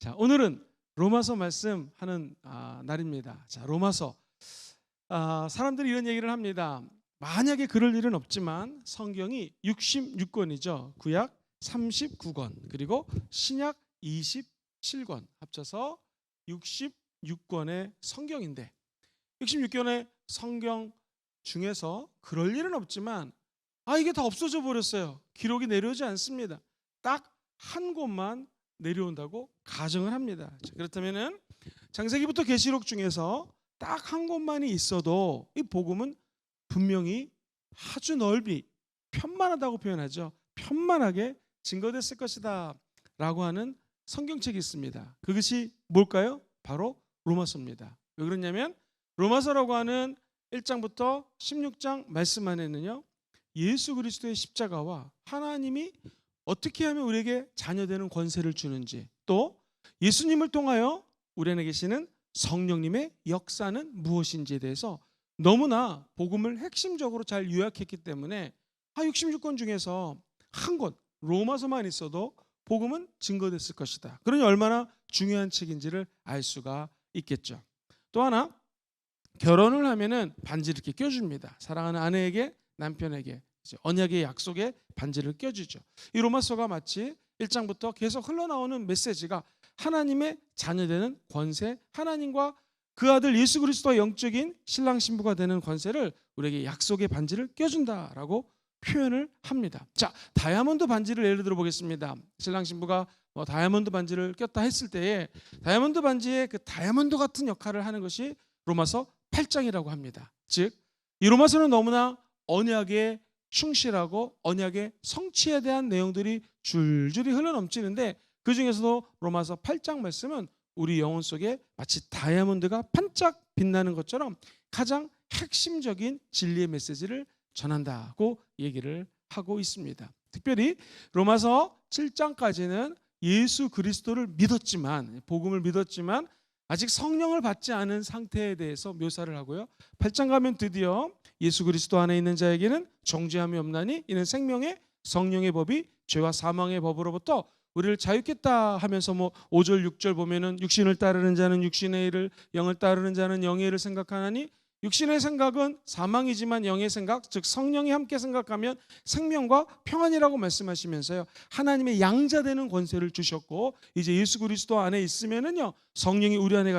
자, 오늘은 로마서 말씀하는 날입니다. 자, 로마서. 사람들이 이런 얘기를 합니다. 만약에 그럴 일은 없지만 성경이 66권이죠. 구약 39권 그리고 신약 27권 합쳐서 66권의 성경인데 66권의 성경 중에서 그럴 일은 없지만 이게 다 없어져 버렸어요. 기록이 내려오지 않습니다. 딱 한 곳만 내려온다고 가정을 합니다. 그렇다면은 창세기부터 계시록 중에서 딱 한 곳만이 있어도 이 복음은 분명히 아주 넓이 편만하다고 표현하죠. 편만하게 증거됐을 것이다 라고 하는 성경책이 있습니다. 그것이 뭘까요? 바로 로마서입니다. 왜 그러냐면 로마서라고 하는 1장부터 16장 말씀 안에는요, 예수 그리스도의 십자가와 하나님이 어떻게 하면 우리에게 자녀되는 권세를 주는지, 또 예수님을 통하여 우리 안에 계시는 성령님의 역사는 무엇인지에 대해서 너무나 복음을 핵심적으로 잘 요약했기 때문에 66권 중에서 한 권 로마서만 있어도 복음은 증거됐을 것이다. 그러니 얼마나 중요한 책인지를 알 수가 있겠죠. 또 하나, 결혼을 하면은 반지를 이렇게 껴줍니다. 사랑하는 아내에게, 남편에게 언약의 약속에 반지를 껴주죠. 이 로마서가 마치 1장부터 계속 흘러나오는 메시지가 하나님의 자녀되는 권세, 하나님과 그 아들 예수 그리스도와 영적인 신랑 신부가 되는 권세를 우리에게 약속의 반지를 껴준다라고 표현을 합니다. 자, 다이아몬드 반지를 예를 들어 보겠습니다. 신랑 신부가 다이아몬드 반지를 꼈다 했을 때에 다이아몬드 반지의 그 다이아몬드 같은 역할을 하는 것이 로마서 8장이라고 합니다. 즉, 이 로마서는 너무나 언약의 충실하고 언약의 성취에 대한 내용들이 줄줄이 흘러넘치는데 그 중에서도 로마서 8장 말씀은 우리 영혼 속에 마치 다이아몬드가 반짝 빛나는 것처럼 가장 핵심적인 진리의 메시지를 전한다고 얘기를 하고 있습니다. 특별히 로마서 7장까지는 예수 그리스도를 믿었지만, 복음을 믿었지만 아직 성령을 받지 않은 상태에 대해서 묘사를 하고요. 8장 가면 드디어 예수 그리스도 안에 있는 자에게는 정죄함이 없나니 이는 생명의 성령의 법이 죄와 사망의 법으로부터 우리를 자유했다 하면서 5절 6절 보면은 육신을 따르는 자는 육신의 일을, 영을 따르는 자는 영의 일을 생각하나니 육신의 생각은 사망이지만 영의 생각, 즉 성령이 함께 생각하면 생명과 평안이라고 말씀하시면서요, 하나님의 양자되는 권세를 주셨고 이제 예수 그리스도 안에 있으면은요 성령이 우리 안에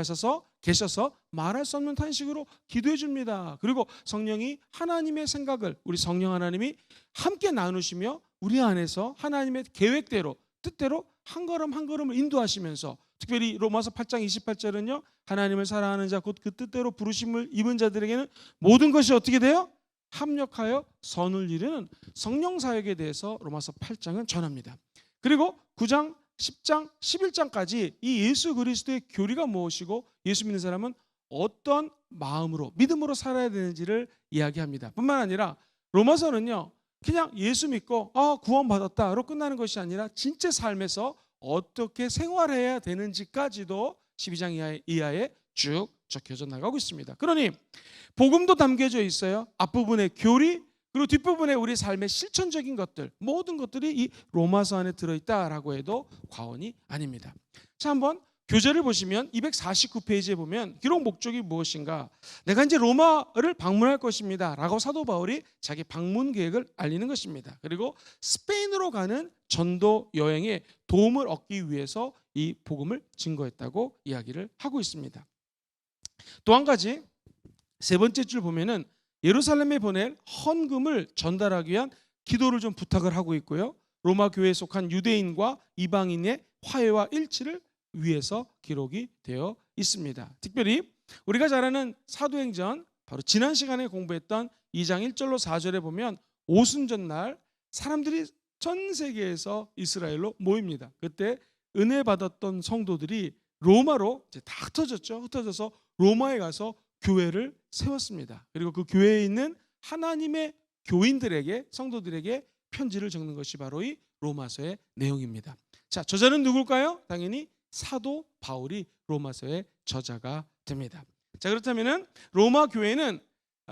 계셔서 말할 수 없는 탄식으로 기도해 줍니다. 그리고 성령이 하나님의 생각을 우리 성령 하나님이 함께 나누시며 우리 안에서 하나님의 계획대로 뜻대로 한 걸음 한 걸음을 인도하시면서, 특별히 로마서 8장 28절은요 하나님을 사랑하는 자 곧 그 뜻대로 부르심을 입은 자들에게는 모든 것이 어떻게 돼요? 합력하여 선을 이루는 성령 사역에 대해서 로마서 8장은 전합니다. 그리고 9장 10장 11장까지 이 예수 그리스도의 교리가 무엇이고 예수 믿는 사람은 어떤 마음으로 믿음으로 살아야 되는지를 이야기합니다. 뿐만 아니라 로마서는요 그냥 예수 믿고 구원받았다로 끝나는 것이 아니라 진짜 삶에서 어떻게 생활해야 되는지까지도 12장 이하에 쭉 적혀져 나가고 있습니다. 그러니 복음도 담겨져 있어요. 앞부분의 교리, 그리고 뒷부분에 우리 삶의 실천적인 것들, 모든 것들이 이 로마서 안에 들어있다라고 해도 과언이 아닙니다. 자, 한번 교재를 보시면 249페이지에 보면 기록 목적이 무엇인가, 내가 이제 로마를 방문할 것입니다 라고 사도 바울이 자기 방문 계획을 알리는 것입니다. 그리고 스페인으로 가는 전도 여행에 도움을 얻기 위해서 이 복음을 증거했다고 이야기를 하고 있습니다. 또 한 가지, 세 번째 줄 보면은 예루살렘에 보낼 헌금을 전달하기 위한 기도를 좀 부탁을 하고 있고요, 로마 교회에 속한 유대인과 이방인의 화해와 일치를 위해서 기록이 되어 있습니다. 특별히 우리가 잘 아는 사도행전, 바로 지난 시간에 공부했던 2장 1절로 4절에 보면 오순절날 사람들이 전 세계에서 이스라엘로 모입니다. 그때 은혜 받았던 성도들이 로마로 이제 다 흩어져서 로마에 가서 교회를 세웠습니다. 그리고 그 교회에 있는 하나님의 교인들에게, 성도들에게 편지를 적는 것이 바로 이 로마서의 내용입니다. 자, 저자는 누굴까요? 당연히 사도 바울이 로마서의 저자가 됩니다. 자, 그렇다면은 로마 교회는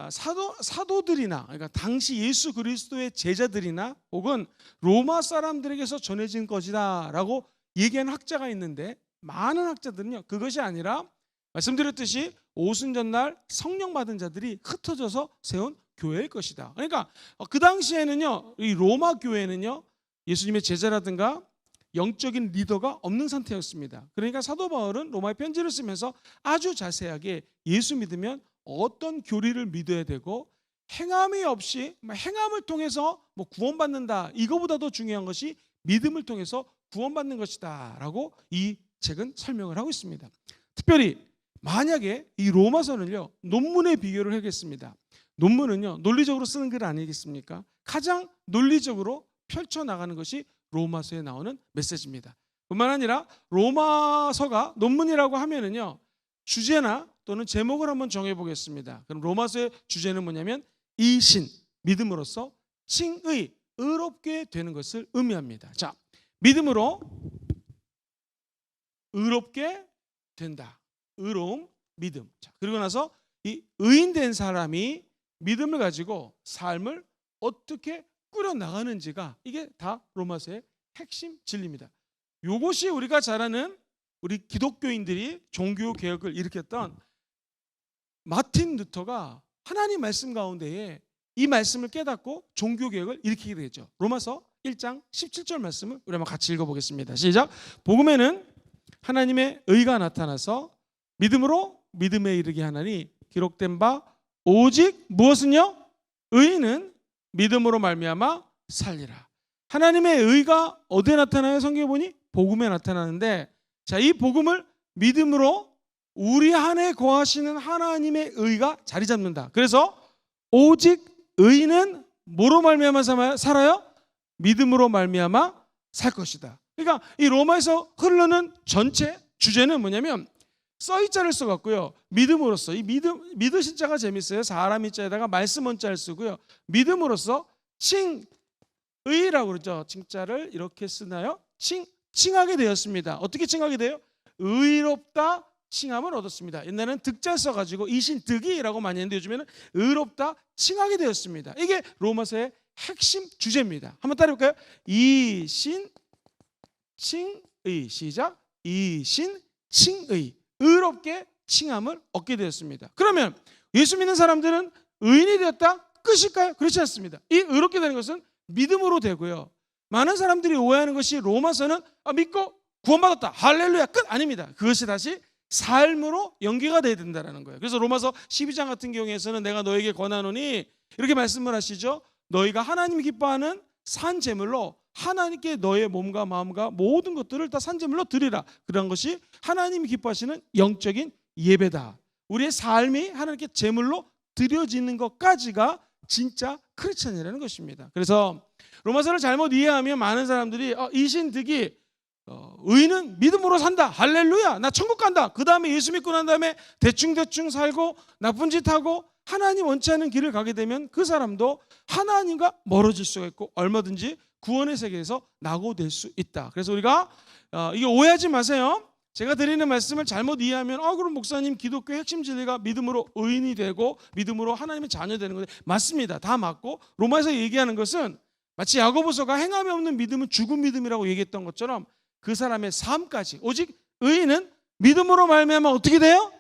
사도들이나, 그러니까 당시 예수 그리스도의 제자들이나 혹은 로마 사람들에게서 전해진 것이다라고 얘기하는 학자가 있는데 많은 학자들은요, 그것이 아니라 말씀드렸듯이 오순절날 성령 받은 자들이 흩어져서 세운 교회일 것이다. 그러니까 그 당시에는요, 이 로마 교회는요, 예수님의 제자라든가 영적인 리더가 없는 상태였습니다. 그러니까 사도 바울은 로마에 편지를 쓰면서 아주 자세하게 예수 믿으면 어떤 교리를 믿어야 되고, 행함이 없이 행함을 통해서 구원받는다, 이거보다도 중요한 것이 믿음을 통해서 구원받는 것이다 라고 이 책은 설명을 하고 있습니다. 특별히 만약에 이 로마서는요, 논문에 비교를 하겠습니다. 논문은요, 논리적으로 쓰는 글 아니겠습니까? 가장 논리적으로 펼쳐나가는 것이 로마서에 나오는 메시지입니다. 뿐만 아니라 로마서가 논문이라고 하면은요, 주제나 또는 제목을 한번 정해보겠습니다. 그럼 로마서의 주제는 뭐냐면 이신, 믿음으로써 칭의, 의롭게 되는 것을 의미합니다. 자, 믿음으로 의롭게 된다. 의로움, 믿음. 자, 그리고 나서 이 의인된 사람이 믿음을 가지고 삶을 어떻게 꾸려나가는지가, 이게 다 로마서의 핵심 진리입니다. 이것이 우리가 잘 아는 우리 기독교인들이 종교개혁을 일으켰던 마틴 루터가 하나님 말씀 가운데에 이 말씀을 깨닫고 종교개혁을 일으키게 되죠. 로마서 1장 17절 말씀을 우리 한번 같이 읽어보겠습니다. 시작. 복음에는 하나님의 의가 나타나서 믿음으로 믿음에 이르게 하나니 기록된 바 오직 무엇은요? 의인은 믿음으로 말미암아 살리라. 하나님의 의가 어디에 나타나요? 성경에 보니 복음에 나타나는데, 자, 이 복음을 믿음으로 우리 안에 거하시는 하나님의 의가 자리 잡는다. 그래서 오직 의인은 뭐로 말미암아 살아요? 믿음으로 말미암아 살 것이다. 그러니까 이 로마에서 흐르는 전체 주제는 뭐냐면 써이자를 써갖고요, 믿음으로써, 이 믿으신 자가 재밌어요. 사람이 자에다가 말씀 원자를 쓰고요, 믿음으로써 칭의라고 그러죠. 칭자를 이렇게 쓰나요? 칭하게 되었습니다. 어떻게 칭하게 돼요? 의롭다 칭함을 얻었습니다. 옛날에는 득자 써가지고 이신 득이라고 많이 했는데 요즘에는 의롭다 칭하게 되었습니다. 이게 로마서의 핵심 주제입니다. 한번 따라해볼까요? 이신 칭의. 시작. 이신 칭의, 의롭게 칭함을 얻게 되었습니다. 그러면 예수 믿는 사람들은 의인이 되었다 끝일까요? 그렇지 않습니다. 이 의롭게 되는 것은 믿음으로 되고요, 많은 사람들이 오해하는 것이 로마서는 믿고 구원받았다, 할렐루야, 끝. 아닙니다. 그것이 다시 삶으로 연계가 돼야 된다는 거예요. 그래서 로마서 12장 같은 경우에서는 내가 너에게 권하노니 이렇게 말씀을 하시죠. 너희가 하나님이 기뻐하는 산 제물로 하나님께 너의 몸과 마음과 모든 것들을 다 산제물로 드리라. 그런 것이 하나님이 기뻐하시는 영적인 예배다. 우리의 삶이 하나님께 제물로 드려지는 것까지가 진짜 크리스천이라는 것입니다. 그래서 로마서를 잘못 이해하면 많은 사람들이 이신득이 의인은 믿음으로 산다, 할렐루야, 나 천국 간다, 그 다음에 예수 믿고 난 다음에 대충 살고 나쁜 짓 하고 하나님 원치 않는 길을 가게 되면 그 사람도 하나님과 멀어질 수가 있고 얼마든지 구원의 세계에서 낙오될 수 있다. 그래서 우리가 이게 오해하지 마세요. 제가 드리는 말씀을 잘못 이해하면 그럼 목사님 기독교 핵심 진리가 믿음으로 의인이 되고 믿음으로 하나님의 자녀 되는 건데, 맞습니다. 다 맞고 로마에서 얘기하는 것은 마치 야고보서가 행함이 없는 믿음은 죽은 믿음이라고 얘기했던 것처럼 그 사람의 삶까지, 오직 의인은 믿음으로 말미암아 어떻게 돼요?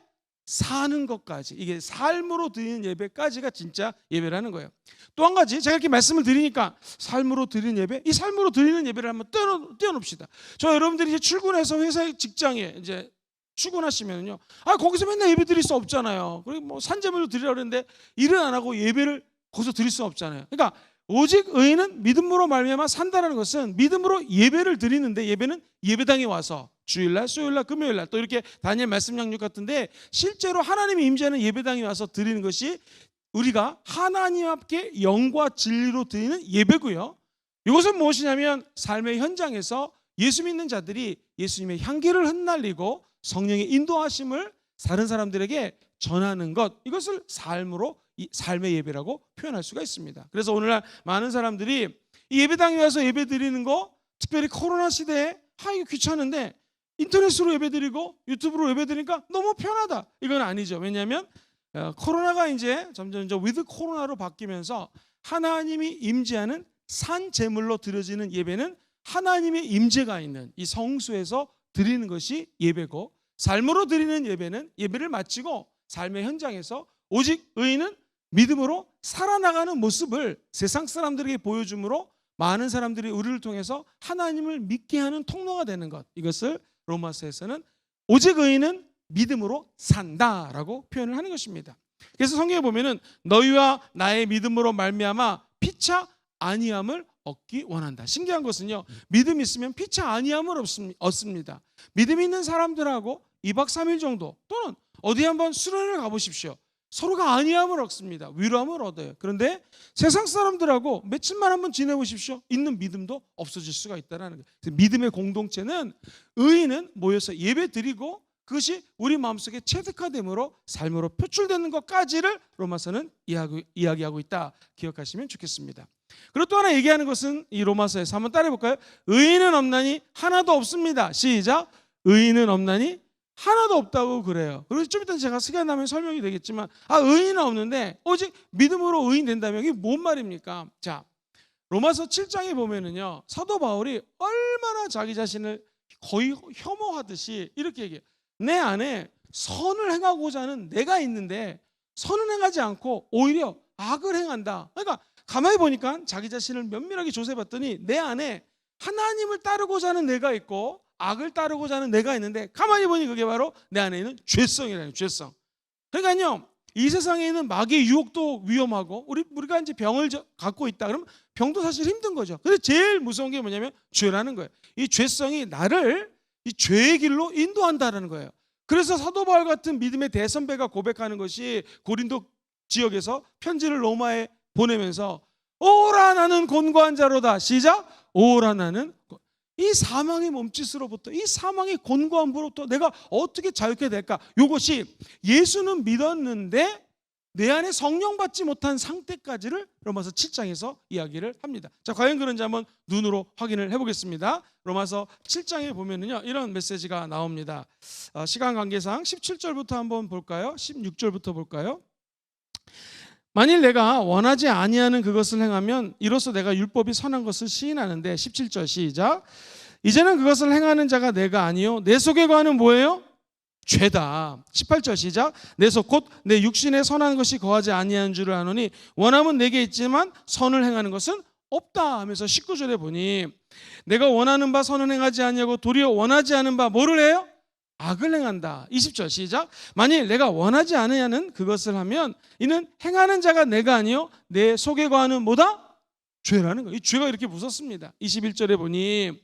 사는 것까지, 이게 삶으로 드리는 예배까지가 진짜 예배라는 거예요. 또 한 가지, 제가 이렇게 말씀을 드리니까 삶으로 드리는 예배, 이 삶으로 드리는 예배를 한번 떼어놓읍시다. 저 여러분들이 이제 출근해서 회사 직장에 이제 출근하시면요, 거기서 맨날 예배 드릴 수 없잖아요. 그리고 산제물로 드리라고 그러는데 일을 안 하고 예배를 거기서 드릴 수 없잖아요. 그러니까 오직 의인은 믿음으로 말미암아 산다라는 것은 믿음으로 예배를 드리는데, 예배는 예배당에 와서 주일날, 수요일날, 금요일날 또 이렇게 다니엘 말씀 양육 같은데 실제로 하나님이 임재하는 예배당에 와서 드리는 것이 우리가 하나님 앞에 영과 진리로 드리는 예배고요. 이것은 무엇이냐면 삶의 현장에서 예수 믿는 자들이 예수님의 향기를 흩날리고 성령의 인도하심을 다른 사람들에게 전하는 것, 이것을 삶의 예배라고 표현할 수가 있습니다. 그래서 오늘날 많은 사람들이 이 예배당에 와서 예배 드리는 거, 특별히 코로나 시대에 이거 귀찮은데 인터넷으로 예배 드리고 유튜브로 예배 드리니까 너무 편하다, 이건 아니죠. 왜냐하면 코로나가 이제 점점 위드 코로나로 바뀌면서 하나님이 임재하는 산 제물로 드려지는 예배는 하나님의 임재가 있는 이 성수에서 드리는 것이 예배고, 삶으로 드리는 예배는 예배를 마치고 삶의 현장에서 오직 의인은 믿음으로 살아나가는 모습을 세상 사람들에게 보여줌으로 많은 사람들이 우리를 통해서 하나님을 믿게 하는 통로가 되는 것, 이것을 로마서에서는 오직 의인은 믿음으로 산다라고 표현을 하는 것입니다. 그래서 성경에 보면은 너희와 나의 믿음으로 말미암아 피차 아니함을 얻기 원한다. 신기한 것은요, 믿음 있으면 피차 아니함을 얻습니다. 믿음 있는 사람들하고 2박 3일 정도 또는 어디 한번 수련을 가보십시오. 서로가 아니함을 얻습니다. 위로함을 얻어요. 그런데 세상 사람들하고 며칠만 한번 지내보십시오. 있는 믿음도 없어질 수가 있다는 거예요. 믿음의 공동체는 의인은 모여서 예배 드리고 그것이 우리 마음속에 체득화됨으로 삶으로 표출되는 것까지를 로마서는 이야기하고 있다. 기억하시면 좋겠습니다. 그리고 또 하나 얘기하는 것은 이 로마서에서 한번 따라해 볼까요? 의인은 없나니 하나도 없습니다. 시작. 의인은 없나니 하나도 없다고 그래요. 그리고 좀 이따 제가 시간 나면 설명이 되겠지만 의인은 없는데 오직 믿음으로 의인 된다면 이게 뭔 말입니까? 자, 로마서 7장에 보면은요, 사도 바울이 얼마나 자기 자신을 거의 혐오하듯이 이렇게 얘기해요. 내 안에 선을 행하고자 하는 내가 있는데 선을 행하지 않고 오히려 악을 행한다. 그러니까 가만히 보니까 자기 자신을 면밀하게 조사해봤더니 내 안에 하나님을 따르고자 하는 내가 있고 악을 따르고자 하는 내가 있는데 가만히 보니 그게 바로 내 안에 있는 죄성이라는 죄성. 그러니까요, 이 세상에 있는 마귀의 유혹도 위험하고 우리가 이제 병을 갖고 있다 그러면 병도 사실 힘든 거죠. 근데 제일 무서운 게 뭐냐면 죄라는 거예요. 이 죄성이 나를 이 죄의 길로 인도한다라는 거예요. 그래서 사도 바울 같은 믿음의 대선배가 고백하는 것이 고린도 지역에서 편지를 로마에 보내면서 오라 나는 곤고한 자로다. 시작. 오라 나는 이 사망의 몸짓으로부터, 이 사망의 곤고함으로부터 내가 어떻게 자유케 될까? 이것이 예수는 믿었는데 내 안에 성령 받지 못한 상태까지를 로마서 7장에서 이야기를 합니다. 자, 과연 그런지 한번 눈으로 확인을 해보겠습니다. 로마서 7장에 보면은요, 이런 메시지가 나옵니다. 시간 관계상 17절부터 한번 볼까요? 16절부터 볼까요? 만일 내가 원하지 아니하는 그것을 행하면 이로써 내가 율법이 선한 것을 시인하는데 17절 시작. 이제는 그것을 행하는 자가 내가 아니요 내 속에 거하는 뭐예요? 죄다. 18절 시작. 내 속 곧 내 육신에 선한 것이 거하지 아니하는 줄을 아노니 원함은 내게 있지만 선을 행하는 것은 없다 하면서 19절에 보니 내가 원하는 바 선을 행하지 아니하고 도리어 원하지 않은 바 뭐를 해요? 악을 행한다. 20절 시작. 만일 내가 원하지 않으냐는 그것을 하면 이는 행하는 자가 내가 아니요 내 속에 거하는 뭐다? 죄라는 거예요. 이 죄가 이렇게 무섭습니다. 21절에 보니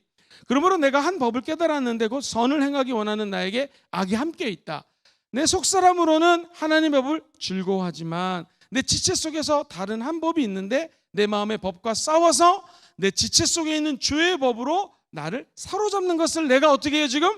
그러므로 내가 한 법을 깨달았는데 곧 선을 행하기 원하는 나에게 악이 함께 있다. 내 속사람으로는 하나님의 법을 즐거워하지만 내 지체 속에서 다른 한 법이 있는데 내 마음의 법과 싸워서 내 지체 속에 있는 죄의 법으로 나를 사로잡는 것을 내가 어떻게 해요 지금?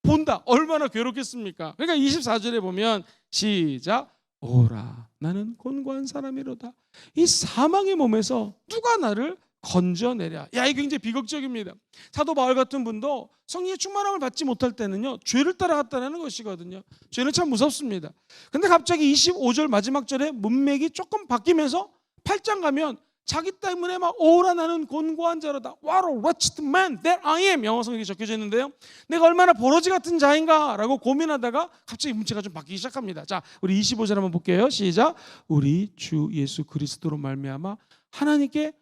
본다. 얼마나 괴롭겠습니까? 그러니까 24절에 보면 시작. 오라 나는 곤고한 사람이로다. 이 사망의 몸에서 누가 나를 건져내랴. 야, 이게 굉장히 비극적입니다. 사도 바울 같은 분도 성령의 충만함을 받지 못할 때는요 죄를 따라갔다는 것이거든요. 죄는 참 무섭습니다. 근데 갑자기 25절 마지막 절에 문맥이 조금 바뀌면서 8장 가면 자기 때문에 막 오라 나는 곤고한 자로다. What a wretched man that I am. 영어 성경에 적혀져 있는데요, 내가 얼마나 버러지 같은 자인가 라고 고민하다가 갑자기 문체가 좀 바뀌기 시작합니다. 자, 우리 25절 한번 볼게요. 시작. 우리 주 예수 그리스도로 말미암아 하나님께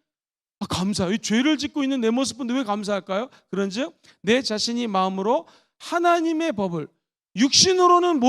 감사해요. 죄를 짓고 있는 내 모습 본데 왜 감사할까요? 그런즉 내 자신이 마음으로 하나님의 법을, 육신으로는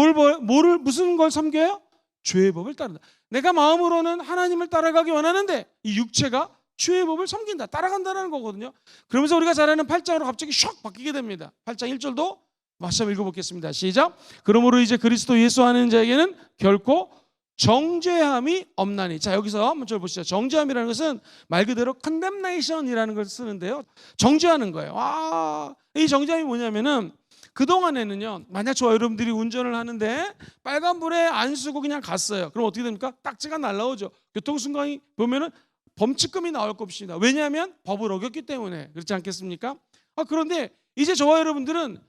무슨 걸 섬겨요? 죄의 법을 따른다. 내가 마음으로는 하나님을 따라가기 원하는데 이 육체가 죄의 법을 섬긴다, 따라간다는 거거든요. 그러면서 우리가 잘 아는 8장으로 갑자기 샥 바뀌게 됩니다. 8장 1절도 마저 읽어보겠습니다. 시작. 그러므로 이제 그리스도 예수 하는 자에게는 결코 정죄함이 없나니. 자, 여기서 한번 절 보시죠. 정죄함이라는 것은 말 그대로 condemnation이라는 걸 쓰는데요, 정죄하는 거예요. 이 정죄함이 뭐냐면은 그동안에는요, 만약 저와 여러분들이 운전을 하는데 빨간불에 안 쓰고 그냥 갔어요. 그럼 어떻게 됩니까? 딱지가 날라오죠. 교통순간이 보면은 범칙금이 나올 것입니다. 왜냐하면 법을 어겼기 때문에. 그렇지 않겠습니까? 그런데 이제 저와 여러분들은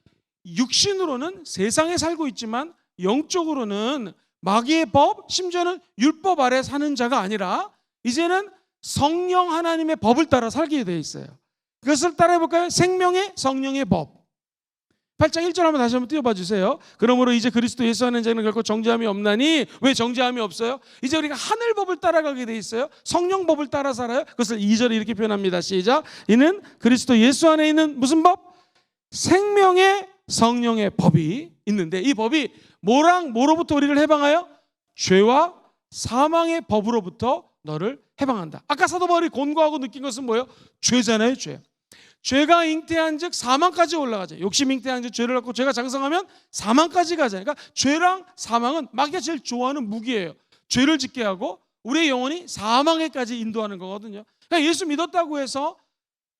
육신으로는 세상에 살고 있지만 영적으로는 마귀의 법, 심지어는 율법 아래 사는 자가 아니라 이제는 성령 하나님의 법을 따라 살게 되어 있어요. 그것을 따라해 볼까요? 생명의 성령의 법. 8장 1절 한번 다시 한번 띄워봐 주세요. 그러므로 이제 그리스도 예수 안에 자는 결코 정죄함이 없나니. 왜 정죄함이 없어요? 이제 우리가 하늘 법을 따라가게 돼 있어요. 성령 법을 따라 살아요. 그것을 2절에 이렇게 표현합니다. 시작. 이는 그리스도 예수 안에 있는 무슨 법? 생명의 성령의 법이 있는데, 이 법이 뭐로부터 우리를 해방하여? 죄와 사망의 법으로부터 너를 해방한다. 아까 사도 바울이 권고하고 느낀 것은 뭐예요? 죄잖아요. 죄가 잉태한 즉 사망까지 올라가죠. 욕심 잉태한 즉 죄를 갖고 죄가 장성하면 사망까지 가잖아요. 그러니까 죄랑 사망은 마귀가 제일 좋아하는 무기예요. 죄를 짓게 하고 우리의 영혼이 사망에까지 인도하는 거거든요. 그러니까 예수 믿었다고 해서,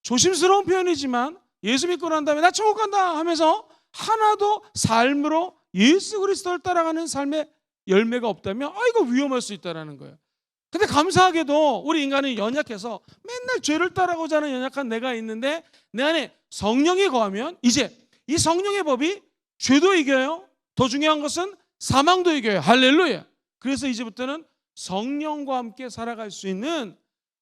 조심스러운 표현이지만 예수 믿고 난 다음에 나 천국 간다 하면서 하나도 삶으로 예수 그리스도를 따라가는 삶의 열매가 없다면 이거 위험할 수 있다는 거예요. 근데 감사하게도 우리 인간은 연약해서 맨날 죄를 따라가고자 하는 연약한 내가 있는데, 내 안에 성령이 거하면 이제 이 성령의 법이 죄도 이겨요. 더 중요한 것은 사망도 이겨요. 할렐루야. 그래서 이제부터는 성령과 함께 살아갈 수 있는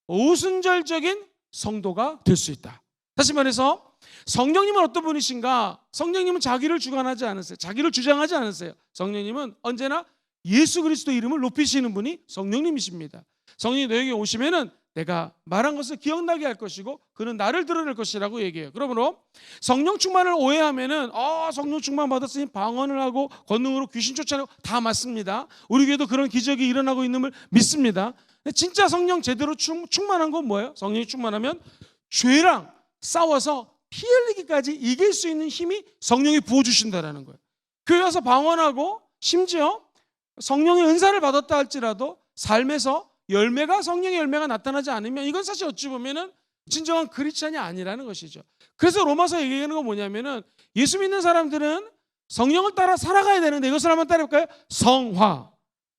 오순절적인 성도가 될 수 있다. 다시 말해서 성령님은 어떤 분이신가? 성령님은 자기를 주관하지 않으세요. 자기를 주장하지 않으세요. 성령님은 언제나 예수 그리스도 이름을 높이시는 분이 성령님이십니다. 성령이 너에게 오시면은 내가 말한 것을 기억나게 할 것이고 그는 나를 드러낼 것이라고 얘기해요. 그러므로 성령 충만을 오해하면은 성령 충만 받았으니 방언을 하고 권능으로 귀신 쫓아내고, 다 맞습니다. 우리 교회도 그런 기적이 일어나고 있는 걸 믿습니다. 근데 진짜 성령 제대로 충만한 건 뭐예요? 성령이 충만하면 죄랑 싸워서 피 흘리기까지 이길 수 있는 힘이 성령이 부어주신다는 거예요. 교회 와서 방언하고 심지어 성령의 은사를 받았다 할지라도 삶에서 성령의 열매가 나타나지 않으면 이건 사실 어찌 보면은 진정한 크리스찬이 아니라는 것이죠. 그래서 로마서 얘기하는 건 뭐냐면은, 예수 믿는 사람들은 성령을 따라 살아가야 되는데 이것을 한번 따라해볼까요?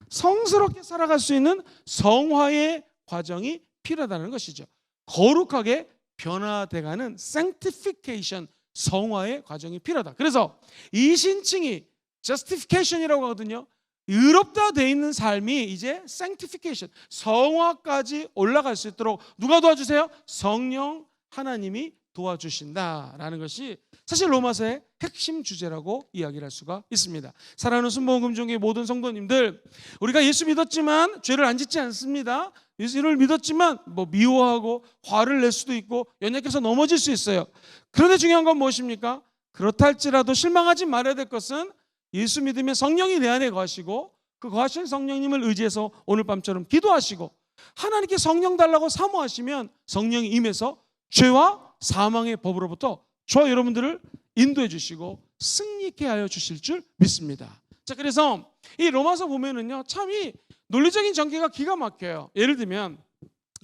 성스럽게 살아갈 수 있는 성화의 과정이 필요하다는 것이죠. 거룩하게 변화돼가는 sanctification, 성화의 과정이 필요하다. 그래서 이 신칭이 justification이라고 하거든요. 의롭다 돼 있는 삶이 이제 sanctification, 성화까지 올라갈 수 있도록 누가 도와주세요? 성령 하나님이 도와주신다라는 것이 사실 로마서의 핵심 주제라고 이야기를 할 수가 있습니다. 사랑하는 순복음종교의 모든 성도님들, 우리가 예수 믿었지만 죄를 안 짓지 않습니다. 예수를 믿었지만 미워하고 화를 낼 수도 있고 연약해서 넘어질 수 있어요. 그런데 중요한 건 무엇입니까? 그렇다 할지라도 실망하지 말아야 될 것은, 예수 믿으면 성령이 내 안에 거하시고 그 거하신 성령님을 의지해서 오늘 밤처럼 기도하시고 하나님께 성령 달라고 사모하시면 성령이 임해서 죄와 사망의 법으로부터 저와 여러분들을 인도해 주시고 승리케 하여 주실 줄 믿습니다. 자, 그래서 이 로마서 보면은요, 참 이 논리적인 전개가 기가 막혀요. 예를 들면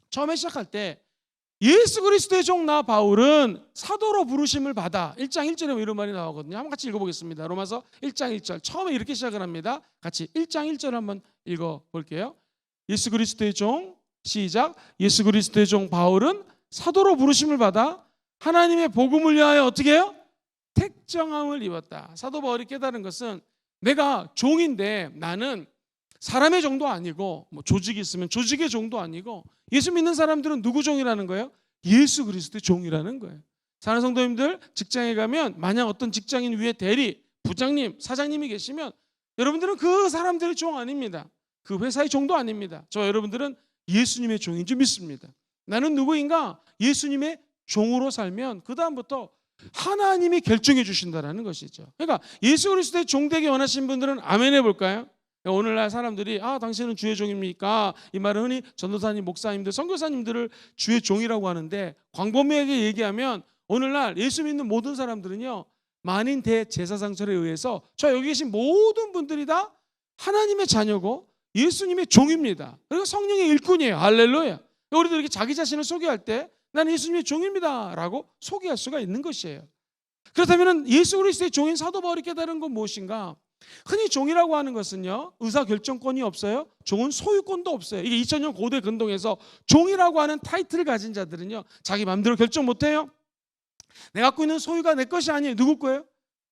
처음에 시작할 때 예수 그리스도의 종 나 바울은 사도로 부르심을 받아, 1장 1절에 이런 말이 나오거든요. 한번 같이 읽어보겠습니다. 로마서 1장 1절 처음에 이렇게 시작을 합니다. 같이 1장 1절 한번 읽어볼게요. 예수 그리스도의 종, 시작. 예수 그리스도의 종 바울은 사도로 부르심을 받아 하나님의 복음을 위하여 어떻게 해요? 택정함을 입었다. 사도 바울이 깨달은 것은, 내가 종인데 나는 사람의 종도 아니고 조직이 있으면 조직의 종도 아니고, 예수 믿는 사람들은 누구 종이라는 거예요? 예수 그리스도의 종이라는 거예요. 사랑하는 성도님들, 직장에 가면 만약 어떤 직장인 위에 대리, 부장님, 사장님이 계시면 여러분들은 그 사람들의 종 아닙니다. 그 회사의 종도 아닙니다. 저 여러분들은 예수님의 종인 줄 믿습니다. 나는 누구인가? 예수님의 종으로 살면 그 다음부터 하나님이 결정해 주신다는 것이죠. 그러니까 예수 그리스도의 종 되기 원하시는 분들은 아멘 해볼까요? 오늘날 사람들이 당신은 주의 종입니까? 이 말은 흔히 전도사님, 목사님들, 선교사님들을 주의 종이라고 하는데, 광범위하게 얘기하면 오늘날 예수 믿는 모든 사람들은요, 만인 대제사장설에 의해서 저 여기 계신 모든 분들이 다 하나님의 자녀고 예수님의 종입니다. 그리고 성령의 일꾼이에요. 할렐루야. 우리도 이렇게 자기 자신을 소개할 때 나는 예수님의 종입니다 라고 소개할 수가 있는 것이에요. 그렇다면 예수 그리스도의 종인 사도 바울이 깨달은 건 무엇인가? 흔히 종이라고 하는 것은요, 의사결정권이 없어요. 종은 소유권도 없어요. 이게 2000년 고대 근동에서 종이라고 하는 타이틀을 가진 자들은요, 자기 마음대로 결정 못해요. 내가 갖고 있는 소유가 내 것이 아니에요. 누구 거예요?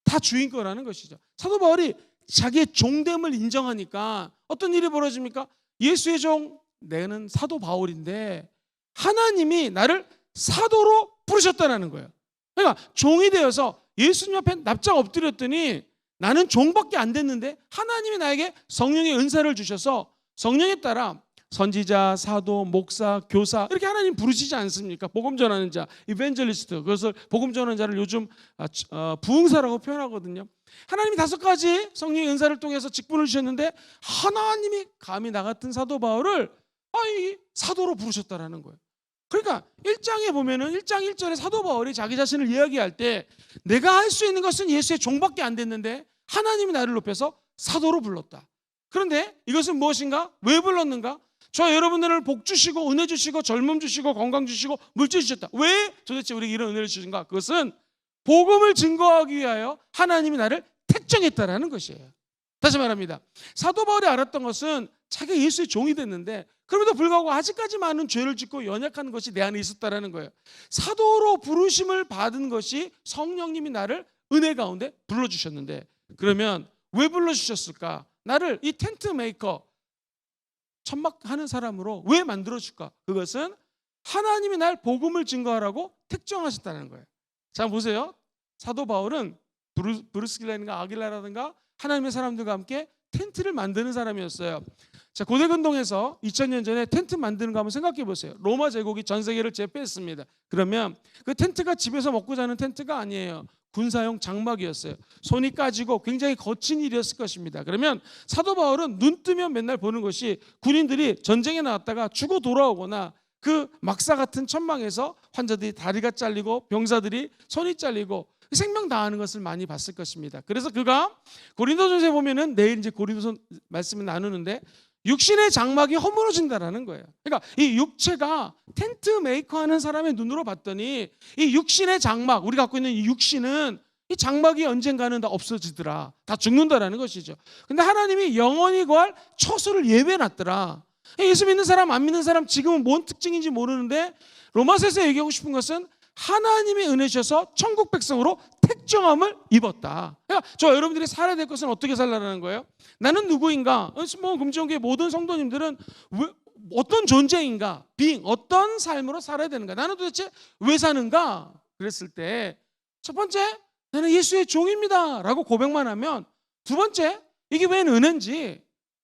다 주인 거라는 것이죠. 사도 바울이 자기의 종됨을 인정하니까 어떤 일이 벌어집니까? 예수의 종, 내는 사도 바울인데 하나님이 나를 사도로 부르셨다는 거예요. 그러니까 종이 되어서 예수님 앞에 납작 엎드렸더니 나는 종밖에 안 됐는데 하나님이 나에게 성령의 은사를 주셔서 성령에 따라 선지자, 사도, 목사, 교사 이렇게 하나님 부르시지 않습니까? 복음 전하는 자, 이벤젤리스트. 그것을 복음 전하는 자를 요즘 부흥사라고 표현하거든요. 하나님이 5가지 성령의 은사를 통해서 직분을 주셨는데 하나님이 감히 나 같은 사도 바울을 사도로 부르셨다라는 거예요. 그러니까 1장에 보면은 1장 1절에 사도 바울이 자기 자신을 이야기할 때 내가 할 수 있는 것은 예수의 종밖에 안 됐는데 하나님이 나를 높여서 사도로 불렀다. 그런데 이것은 무엇인가? 왜 불렀는가? 저 여러분들을 복 주시고 은혜 주시고 젊음 주시고 건강 주시고 물질 주셨다. 왜 도대체 우리에게 이런 은혜를 주신가? 그것은 복음을 증거하기 위하여 하나님이 나를 택정했다라는 것이에요. 다시 말합니다. 사도 바울이 알았던 것은 자기가 예수의 종이 됐는데 그럼에도 불구하고 아직까지 많은 죄를 짓고 연약한 것이 내 안에 있었다라는 거예요. 사도로 부르심을 받은 것이 성령님이 나를 은혜 가운데 불러주셨는데 그러면 왜 불러주셨을까? 나를 이 텐트 메이커 천막하는 사람으로 왜 만들어줄까? 그것은 하나님이 날 복음을 증거하라고 택정하셨다는 거예요. 자 보세요. 사도 바울은 브루스길라든가 아길라라든가 하나님의 사람들과 함께 텐트를 만드는 사람이었어요. 자, 고대근동에서 2000년 전에 텐트 만드는 거 한번 생각해 보세요. 로마 제국이 전 세계를 제패했습니다. 그러면 그 텐트가 집에서 먹고 자는 텐트가 아니에요. 군사용 장막이었어요. 손이 까지고 굉장히 거친 일이었을 것입니다. 그러면 사도 바울은 눈 뜨면 맨날 보는 것이 군인들이 전쟁에 나왔다가 죽어 돌아오거나 그 막사 같은 천막에서 환자들이 다리가 잘리고 병사들이 손이 잘리고 생명 다하는 것을 많이 봤을 것입니다. 그래서 그가 고린도전서에 보면은 내일 이제 고린도서 말씀을 나누는데 육신의 장막이 허물어진다라는 거예요. 그러니까 이 육체가 텐트 메이커 하는 사람의 눈으로 봤더니 이 육신의 장막, 우리가 갖고 있는 이 육신은 이 장막이 언젠가는 다 없어지더라. 다 죽는다라는 것이죠. 근데 하나님이 영원히 거할 처소를 예배해놨더라. 예수 믿는 사람, 안 믿는 사람 지금은 뭔 특징인지 모르는데 로마서에서 얘기하고 싶은 것은 하나님의 은혜 주셔서 천국 백성으로 택정함을 입었다. 그러니까 저 여러분들이 살아야 될 것은 어떻게 살라는 거예요? 나는 누구인가? 뭐 금지원교회 모든 성도님들은 어떤 존재인가? 어떤 삶으로 살아야 되는가? 나는 도대체 왜 사는가? 그랬을 때 첫 번째, 나는 예수의 종입니다 라고 고백만 하면, 두 번째, 이게 왜 은혜인지,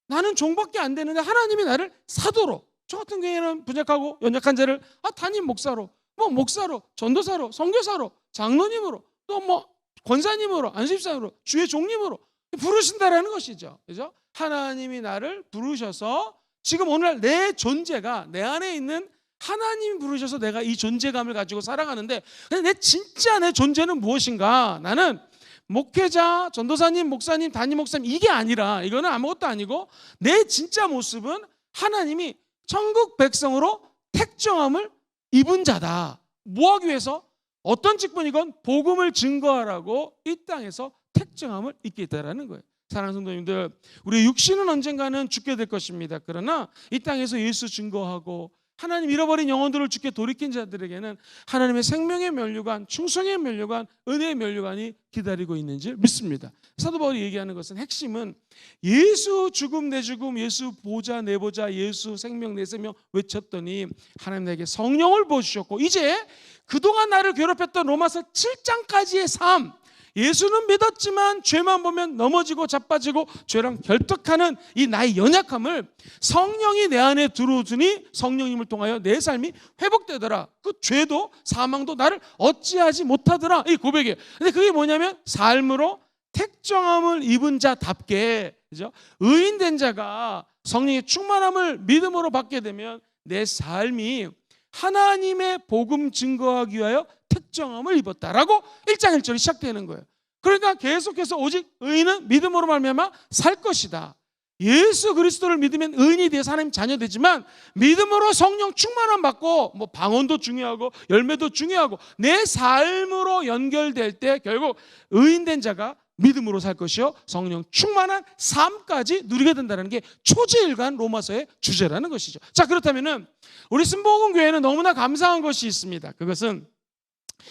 나는 종밖에 안 되는데 하나님이 나를 사도로, 저 같은 교회는 분약하고 연약한 자를 담임 목사로, 목사로, 전도사로, 선교사로, 장로님으로, 또 권사님으로, 안수집사님으로, 주의 종님으로 부르신다라는 것이죠. 그죠? 하나님이 나를 부르셔서 지금 오늘날 내 존재가 내 안에 있는 하나님이 부르셔서 내가 이 존재감을 가지고 살아가는데, 내 진짜 내 존재는 무엇인가? 나는 목회자, 전도사님, 목사님, 담임 목사님 이게 아니라, 이거는 아무것도 아니고 내 진짜 모습은 하나님이 천국 백성으로 택정함을 입은 자다. 뭐 하기 위해서? 어떤 직분이건 복음을 증거하라고 이 땅에서 택정함을 입게 있다라는 거예요. 사랑하는 성도님들, 우리 육신은 언젠가는 죽게 될 것입니다. 그러나 이 땅에서 예수 증거하고 하나님 잃어버린 영혼들을 주께 돌이킨 자들에게는 하나님의 생명의 면류관, 충성의 면류관, 은혜의 면류관이 기다리고 있는 줄 믿습니다. 사도 바울이 얘기하는 것은, 핵심은 예수 죽음 내 죽음, 예수 보자 내 보자, 예수 생명 내 생명 외쳤더니 하나님 내게 성령을 부어주셨고, 이제 그동안 나를 괴롭혔던 로마서 7장까지의 삶, 예수는 믿었지만 죄만 보면 넘어지고 자빠지고 죄랑 결탁하는 이 나의 연약함을 성령이 내 안에 들어오더니 성령님을 통하여 내 삶이 회복되더라. 그 죄도 사망도 나를 어찌하지 못하더라. 이 고백이에요. 근데 그게 뭐냐면 삶으로 택정함을 입은 자답게, 그죠? 의인된 자가 성령의 충만함을 믿음으로 받게 되면 내 삶이 하나님의 복음 증거하기 위하여 택정함을 입었다라고 1장 1절이 시작되는 거예요. 그러니까 계속해서 오직 의인은 믿음으로 말미암아 살 것이다. 예수 그리스도를 믿으면 의인이 돼서 하나님 자녀 되지만, 믿음으로 성령 충만함 받고 방언도 중요하고 열매도 중요하고 내 삶으로 연결될 때 결국 의인된 자가 믿음으로 살 것이요 성령 충만한 삶까지 누리게 된다는 게 초지일관 로마서의 주제라는 것이죠. 자, 그렇다면은 우리 순복음 교회는 너무나 감사한 것이 있습니다. 그것은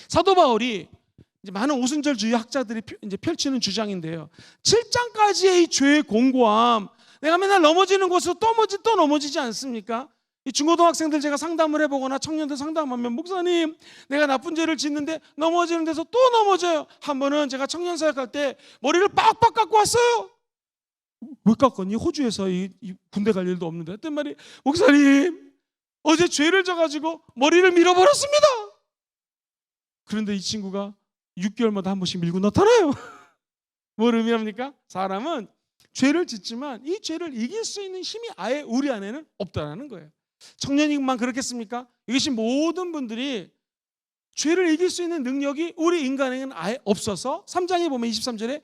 사도 바울이 이제 많은 오순절주의 학자들이 이제 펼치는 주장인데요. 7장까지의 이 죄의 공고함, 내가 맨날 넘어지는 곳으로 또 넘어지지 않습니까? 이 중고등학생들 제가 상담을 해보거나 청년들 상담하면, 목사님, 내가 나쁜 죄를 짓는데 넘어지는 데서 또 넘어져요. 한 번은 제가 청년 사역할 때 머리를 빡빡 깎고 왔어요. 왜 깎았니? 호주에서 이 군대 갈 일도 없는데. 했단 말이, 목사님, 어제 죄를 져가지고 머리를 밀어버렸습니다. 그런데 이 친구가 6개월마다 한 번씩 밀고 나타나요. 뭘 의미합니까? 사람은 죄를 짓지만 이 죄를 이길 수 있는 힘이 아예 우리 안에는 없다라는 거예요. 청년이만 그렇겠습니까? 이것이 모든 분들이 죄를 이길 수 있는 능력이 우리 인간에게는 아예 없어서 3장에 보면 23절에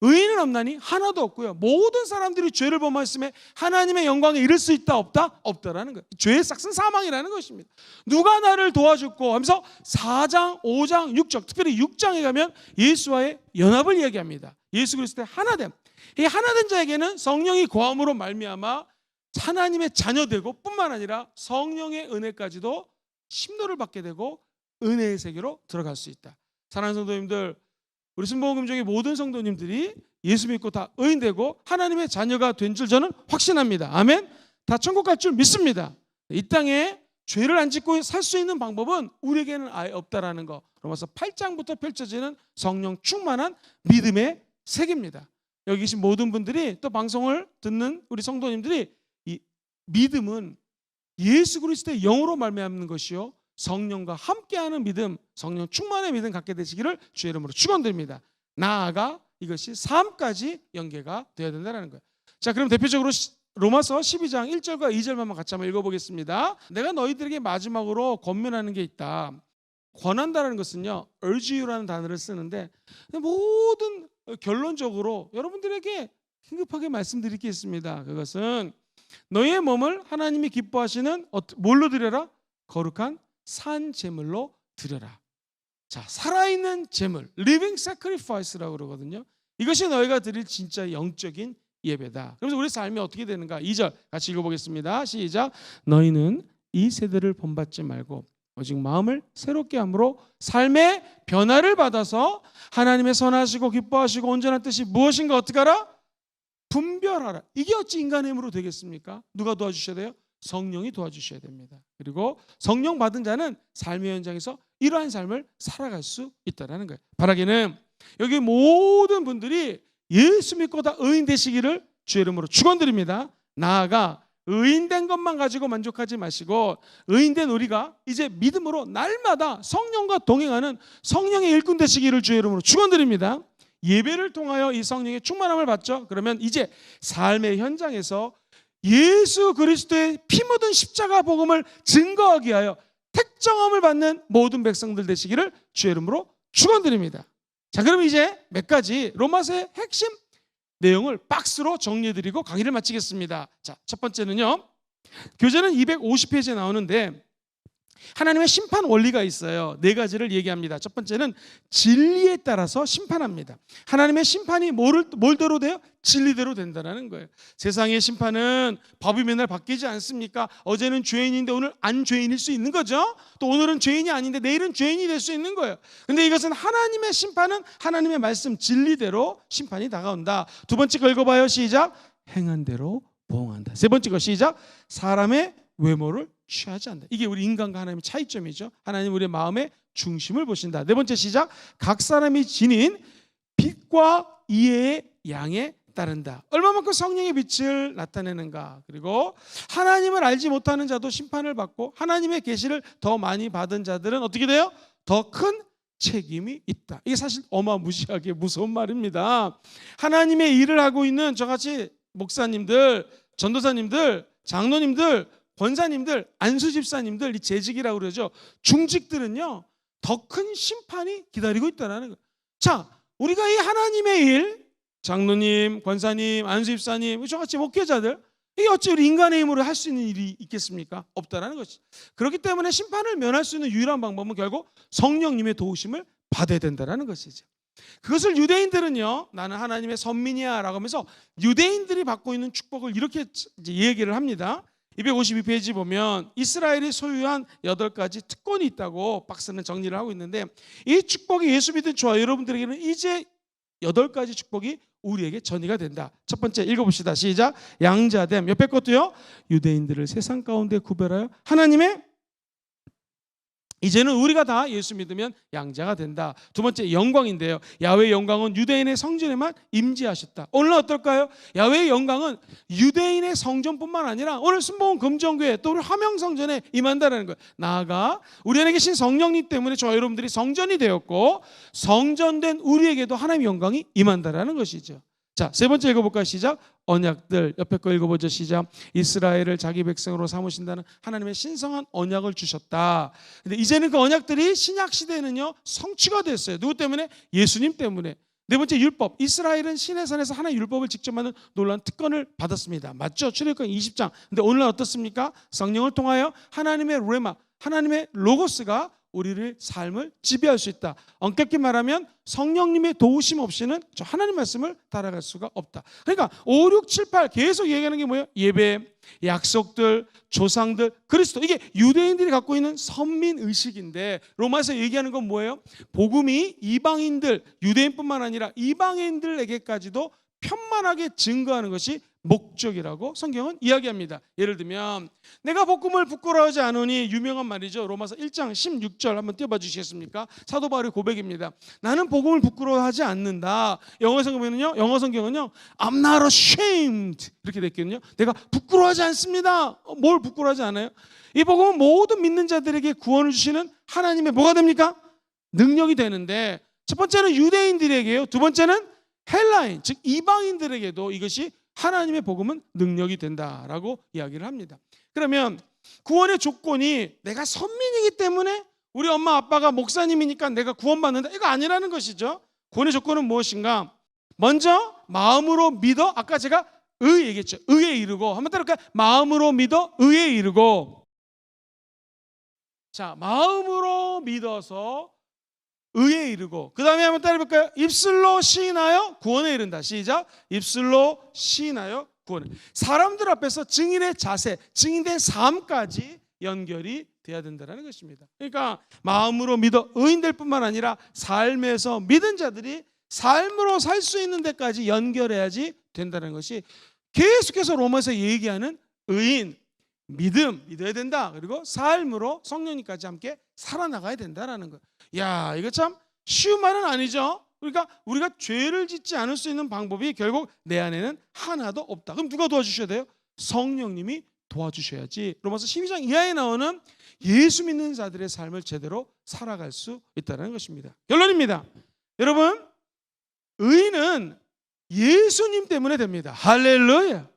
의인은 없나니 하나도 없고요. 모든 사람들이 죄를 범하였음에 하나님의 영광에 이를 수 있다 없다? 없다라는 거예요. 죄의 싹은 사망이라는 것입니다. 누가 나를 도와줬고 하면서 4장, 5장, 6장, 특별히 6장에 가면 예수와의 연합을 이야기합니다. 예수 그리스도의 하나됨. 이 하나된 자에게는 성령이 거함으로 말미암아 하나님의 자녀되고 뿐만 아니라 성령의 은혜까지도 심도를 받게 되고 은혜의 세계로 들어갈 수 있다. 사랑하는 성도님들, 우리 순복음교회 모든 성도님들이 예수 믿고 다 의인되고 하나님의 자녀가 된 줄 저는 확신합니다. 아멘. 다 천국 갈 줄 믿습니다. 이 땅에 죄를 안 짓고 살 수 있는 방법은 우리에게는 아예 없다라는 거. 로마서 8장부터 펼쳐지는 성령 충만한 믿음의 세계입니다. 여기 계신 모든 분들이, 또 방송을 듣는 우리 성도님들이, 이 믿음은 예수 그리스도의 영으로 말미암는 것이요 성령과 함께하는 믿음, 성령 충만의 믿음 갖게 되시기를 주의 이름으로 축원드립니다. 나아가 이것이 삶까지 연계가 되어야 된다는 거예요. 자, 그럼 대표적으로 로마서 12장 1절과 2절만 같이 한번 읽어보겠습니다. 내가 너희들에게 마지막으로 권면하는 게 있다. 권한다라는 것은요, urge you라는 단어를 쓰는데, 모든 결론적으로 여러분들에게 긴급하게 말씀드릴 게 있습니다. 그것은 너희의 몸을 하나님이 기뻐하시는 뭘로 드려라? 거룩한 산 제물로 드려라. 자, 살아있는 제물, living sacrifice라고 그러거든요. 이것이 너희가 드릴 진짜 영적인 예배다. 그래서 우리 삶이 어떻게 되는가? 2절 같이 읽어보겠습니다. 시작. 너희는 이 세대를 본받지 말고 오직 마음을 새롭게 함으로 삶의 변화를 받아서 하나님의 선하시고 기뻐하시고 온전한 뜻이 무엇인가 어떻게 하라? 분별하라. 이게 어찌 인간의 힘으로 되겠습니까? 누가 도와주셔야 돼요? 성령이 도와주셔야 됩니다. 그리고 성령 받은 자는 삶의 현장에서 이러한 삶을 살아갈 수 있다는 거예요. 바라기는 여기 모든 분들이 예수 믿고 다 의인 되시기를 주의 이름으로 축원드립니다. 나아가 의인된 것만 가지고 만족하지 마시고, 의인된 우리가 이제 믿음으로 날마다 성령과 동행하는 성령의 일꾼 되시기를 주의 이름으로 축원드립니다. 예배를 통하여 이 성령의 충만함을 받죠. 그러면 이제 삶의 현장에서 예수 그리스도의 피 묻은 십자가 복음을 증거하기 위하여 택정함을 받는 모든 백성들 되시기를 주의 이름으로 축원드립니다. 자, 그럼 이제 몇 가지 로마서의 핵심 내용을 박스로 정리해드리고 강의를 마치겠습니다. 자, 첫 번째는요, 교재는 250페이지에 나오는데 하나님의 심판 원리가 있어요. 네 가지를 얘기합니다. 첫 번째는 진리에 따라서 심판합니다. 하나님의 심판이 뭘대로 돼요? 진리대로 된다는 거예요. 세상의 심판은 법이 맨날 바뀌지 않습니까? 어제는 죄인인데 오늘 안 죄인일 수 있는 거죠. 또 오늘은 죄인이 아닌데 내일은 죄인이 될 수 있는 거예요. 근데 이것은 하나님의 심판은 하나님의 말씀 진리대로 심판이 다가온다. 두 번째 거 읽어봐요. 시작. 행한 대로 보응한다. 세 번째 거 시작. 사람의 외모를 취하지 않는다. 이게 우리 인간과 하나님의 차이점이죠. 하나님 우리의 마음의 중심을 보신다. 네 번째 시작. 각 사람이 지닌 빛과 이해의 양에 따른다. 얼마만큼 성령의 빛을 나타내는가. 그리고 하나님을 알지 못하는 자도 심판을 받고 하나님의 계시를 더 많이 받은 자들은 어떻게 돼요? 더 큰 책임이 있다. 이게 사실 어마무시하게 무서운 말입니다. 하나님의 일을 하고 있는 저같이 목사님들, 전도사님들, 장로님들, 권사님들, 안수집사님들, 이 재직이라고 그러죠. 중직들은요, 더 큰 심판이 기다리고 있다는 거예요. 자, 우리가 이 하나님의 일, 장로님, 권사님, 안수집사님, 저같이 목회자들, 이게 어찌 우리 인간의 힘으로 할 수 있는 일이 있겠습니까? 없다는 것이죠. 그렇기 때문에 심판을 면할 수 있는 유일한 방법은 결국 성령님의 도우심을 받아야 된다는 것이죠. 그것을 유대인들은요, 나는 하나님의 선민이야 라고 하면서 유대인들이 받고 있는 축복을 이렇게 이제 얘기를 합니다. 252페이지 보면 이스라엘이 소유한 8가지 특권이 있다고 박스는 정리를 하고 있는데, 이 축복이 예수 믿은 저와 여러분들에게는 이제 8가지 축복이 우리에게 전이가 된다. 첫 번째 읽어봅시다. 시작. 양자됨. 옆에 것도요. 유대인들을 세상 가운데 구별하여 하나님의, 이제는 우리가 다 예수 믿으면 양자가 된다. 두 번째 영광인데요. 야훼의 영광은 유대인의 성전에만 임재하셨다. 오늘은 어떨까요? 야훼의 영광은 유대인의 성전뿐만 아니라 오늘 순복음 금정교회 또 우리 화명성전에 임한다는 거예요. 나아가 우리 안에 계신 성령님 때문에 저와 여러분들이 성전이 되었고 성전된 우리에게도 하나님의 영광이 임한다는 것이죠. 자, 세 번째 읽어볼까요? 시작. 언약들. 옆에 거 읽어보죠. 시작. 이스라엘을 자기 백성으로 삼으신다는 하나님의 신성한 언약을 주셨다. 근데 이제는 그 언약들이 신약 시대에는요 성취가 됐어요. 누구 때문에? 예수님 때문에. 네 번째 율법. 이스라엘은 시내산에서 하나의 율법을 직접 만든 놀라운 특권을 받았습니다. 맞죠? 출애굽기 20장. 근데 오늘은 어떻습니까? 성령을 통하여 하나님의 레마, 하나님의 로고스가 우리를 삶을 지배할 수 있다. 엄격히 말하면 성령님의 도우심 없이는 저 하나님 말씀을 따라갈 수가 없다. 그러니까 5, 6, 7, 8 계속 얘기하는 게 뭐예요? 예배, 약속들, 조상들, 그리스도. 이게 유대인들이 갖고 있는 선민의식인데 로마에서 얘기하는 건 뭐예요? 복음이 이방인들, 유대인뿐만 아니라 이방인들에게까지도 편만하게 증거하는 것이 목적이라고 성경은 이야기합니다. 예를 들면 내가 복음을 부끄러워하지 않으니, 유명한 말이죠. 로마서 1장 16절 한번 띄워봐 주시겠습니까? 사도 바울의 고백입니다. 나는 복음을 부끄러워하지 않는다. 영어 성경은요 I'm not ashamed 이렇게 됐거든요. 내가 부끄러워하지 않습니다. 뭘 부끄러워하지 않아요? 이 복음은 모든 믿는 자들에게 구원을 주시는 하나님의 뭐가 됩니까? 능력이 되는데, 첫 번째는 유대인들에게요, 두 번째는 헬라인 즉 이방인들에게도 이것이 하나님의 복음은 능력이 된다라고 이야기를 합니다. 그러면 구원의 조건이 내가 선민이기 때문에 우리 엄마 아빠가 목사님이니까 내가 구원받는다, 이거 아니라는 것이죠. 구원의 조건은 무엇인가? 먼저 마음으로 믿어. 아까 제가 의 얘기했죠. 의에 이르고. 한번 따라할까요? 마음으로 믿어 의에 이르고. 자, 마음으로 믿어서 의에 이르고, 그 다음에 한번 따라해볼까요? 입술로 시인하여 구원에 이른다. 시작. 입술로 시인하여 구원에. 사람들 앞에서 증인의 자세, 증인된 삶까지 연결이 돼야 된다는 것입니다. 그러니까 마음으로 믿어 의인될 뿐만 아니라 삶에서 믿은 자들이 삶으로 살 수 있는 데까지 연결해야지 된다는 것이 계속해서 로마에서 얘기하는 의인, 믿음, 믿어야 된다. 그리고 삶으로 성령님까지 함께 살아나가야 된다는 거예요. 야, 이거 참 쉬운 말은 아니죠. 그러니까 우리가 죄를 짓지 않을 수 있는 방법이 결국 내 안에는 하나도 없다. 그럼 누가 도와주셔야 돼요? 성령님이 도와주셔야지 로마서 12장 이하에 나오는 예수 믿는 자들의 삶을 제대로 살아갈 수 있다는 것입니다. 결론입니다. 여러분, 의인은 예수님 때문에 됩니다. 할렐루야.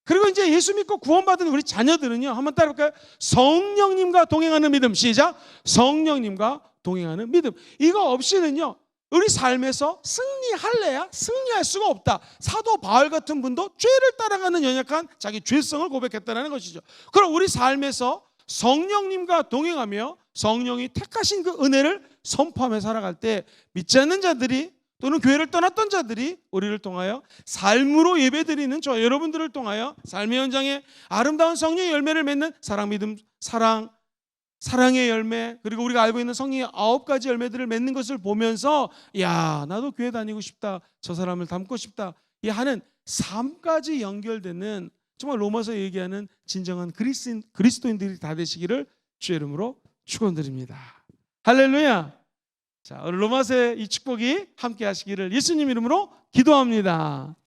그리고 이제 예수 믿고 구원받은 우리 자녀들은요, 한번 따라볼까요? 성령님과 동행하는 믿음. 시작. 성령님과 동행하는 믿음. 이거 없이는요 우리 삶에서 승리할래야 승리할 수가 없다. 사도 바울 같은 분도 죄를 따라가는 연약한 자기 죄성을 고백했다는 것이죠. 그럼 우리 삶에서 성령님과 동행하며 성령이 택하신 그 은혜를 선포하며 살아갈 때 믿지 않는 자들이 또는 교회를 떠났던 자들이 우리를 통하여 삶으로 예배드리는 저 여러분들을 통하여 삶의 현장에 아름다운 성령의 열매를 맺는 사랑, 믿음, 사랑의 열매, 그리고 우리가 알고 있는 성령의 9가지 열매들을 맺는 것을 보면서 야, 나도 교회 다니고 싶다, 저 사람을 닮고 싶다, 이 하는 삶까지 연결되는 정말 로마서 얘기하는 진정한 그리스도인들이 다 되시기를 주의 이름으로 축원드립니다. 할렐루야. 자, 오늘 로마서의 이 축복이 함께 하시기를 예수님 이름으로 기도합니다.